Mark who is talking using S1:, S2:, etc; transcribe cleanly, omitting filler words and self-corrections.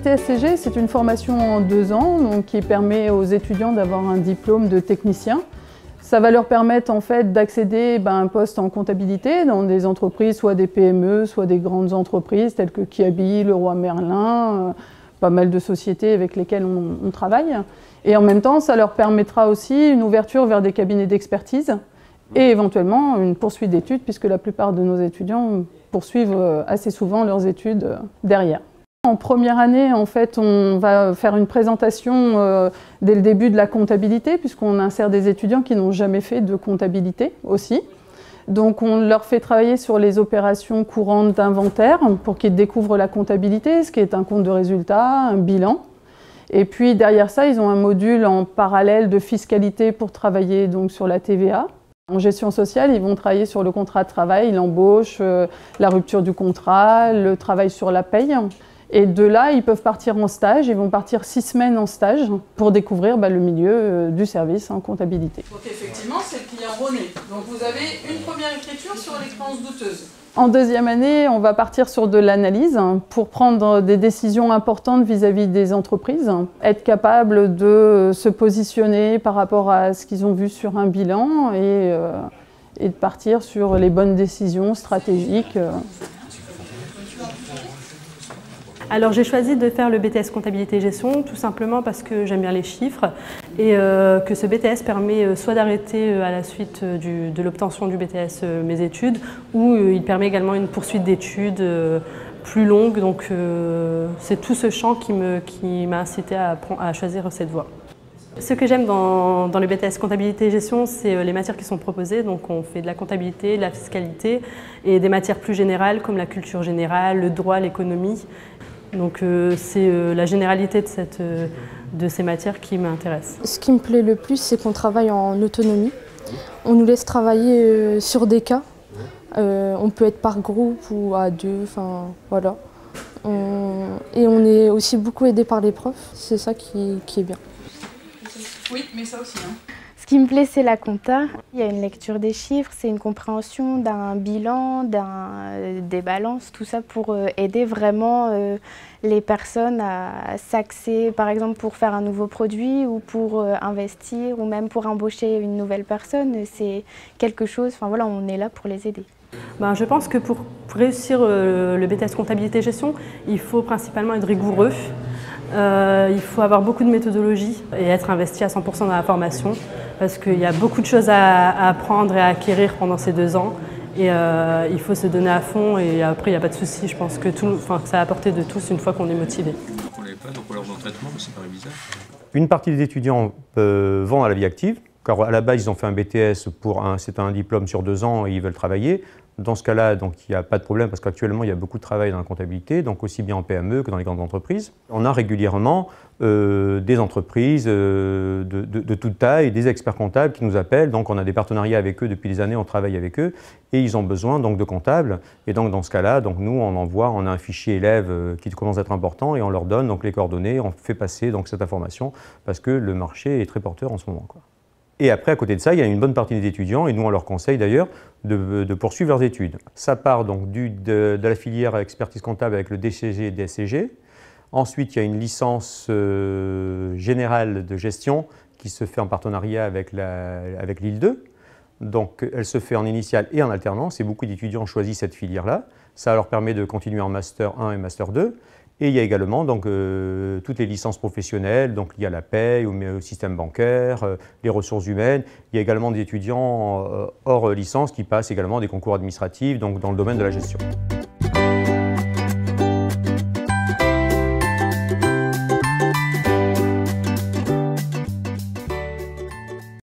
S1: BTS-CG, c'est une formation en 2 ans donc, qui permet aux étudiants d'avoir un diplôme de technicien. Ça va leur permettre en fait d'accéder à un poste en comptabilité dans des entreprises, soit des PME, soit des grandes entreprises telles que Kiabi, Leroy Merlin, pas mal de sociétés avec lesquelles on travaille. Et en même temps, ça leur permettra aussi une ouverture vers des cabinets d'expertise et éventuellement une poursuite d'études puisque la plupart de nos étudiants poursuivent assez souvent leurs études derrière. En première année, en fait, on va faire une présentation dès le début de la comptabilité puisqu'on insère des étudiants qui n'ont jamais fait de comptabilité aussi. Donc on leur fait travailler sur les opérations courantes d'inventaire pour qu'ils découvrent la comptabilité, ce qui est un compte de résultat, un bilan. Et puis derrière ça, ils ont un module en parallèle de fiscalité pour travailler donc, sur la TVA. En gestion sociale, ils vont travailler sur le contrat de travail, l'embauche, la rupture du contrat, le travail sur la paye. Et de là, ils peuvent partir en stage, ils vont partir 6 semaines en stage pour découvrir le milieu du service en comptabilité.
S2: Donc effectivement, c'est le client René. Donc vous avez une première écriture sur l'expérience douteuse.
S1: En deuxième année, on va partir sur de l'analyse pour prendre des décisions importantes vis-à-vis des entreprises, être capable de se positionner par rapport à ce qu'ils ont vu sur un bilan et de partir sur les bonnes décisions stratégiques.
S3: Alors j'ai choisi de faire le BTS Comptabilité Gestion tout simplement parce que j'aime bien les chiffres et que ce BTS permet soit d'arrêter à la suite de l'obtention du BTS mes études ou il permet également une poursuite d'études plus longue. Donc c'est tout ce champ qui m'a incité à choisir cette voie. Ce que j'aime dans le BTS Comptabilité Gestion, c'est les matières qui sont proposées. Donc on fait de la comptabilité, de la fiscalité et des matières plus générales comme la culture générale, le droit, l'économie. Donc c'est la généralité de ces matières qui m'intéresse.
S4: Ce qui me plaît le plus, c'est qu'on travaille en autonomie. On nous laisse travailler sur des cas. On peut être par groupe ou à deux, enfin voilà. Et on est aussi beaucoup aidé par les profs, c'est ça qui est bien.
S2: Oui, mais ça aussi.
S5: Ce qui me plaît, c'est la compta. Il y a une lecture des chiffres, c'est une compréhension d'un bilan, des balances, tout ça pour aider vraiment les personnes à s'axer, par exemple pour faire un nouveau produit ou pour investir ou même pour embaucher une nouvelle personne. C'est quelque chose, enfin voilà, on est là pour les aider.
S3: Je pense que pour réussir le BTS Comptabilité Gestion, il faut principalement être rigoureux. Il faut avoir beaucoup de méthodologie et être investi à 100% dans la formation parce qu'il y a beaucoup de choses à apprendre et à acquérir pendant ces 2 ans et il faut se donner à fond et après il n'y a pas de souci, je pense que ça a à portée de tous une fois qu'on est motivé.
S6: On ne l'avait pas, donc on leur donne traitement, mais ça paraît bizarre.
S7: Une partie des étudiants vont à la vie active, car à la base ils ont fait un BTS c'est un diplôme sur 2 ans et ils veulent travailler. Dans ce cas-là, il n'y a pas de problème parce qu'actuellement, il y a beaucoup de travail dans la comptabilité, donc aussi bien en PME que dans les grandes entreprises. On a régulièrement des entreprises de toute taille, des experts comptables qui nous appellent. Donc, on a des partenariats avec eux depuis des années, on travaille avec eux et ils ont besoin donc, de comptables. Et donc, dans ce cas-là, nous, on a un fichier élève qui commence à être important et on leur donne donc, les coordonnées, on fait passer donc, cette information parce que le marché est très porteur en ce moment, quoi. Et après, à côté de ça, il y a une bonne partie des étudiants, et nous on leur conseille d'ailleurs, de poursuivre leurs études. Ça part donc de la filière expertise comptable avec le DCG et le DSCG. Ensuite, il y a une licence générale de gestion qui se fait en partenariat avec l'IL 2. Donc elle se fait en initiale et en alternance, et beaucoup d'étudiants choisissent cette filière-là. Ça leur permet de continuer en Master 1 et Master 2. Et il y a également donc, toutes les licences professionnelles, donc liées à la paie, au système bancaire, les ressources humaines. Il y a également des étudiants hors licence qui passent également des concours administratifs donc, dans le domaine de la gestion.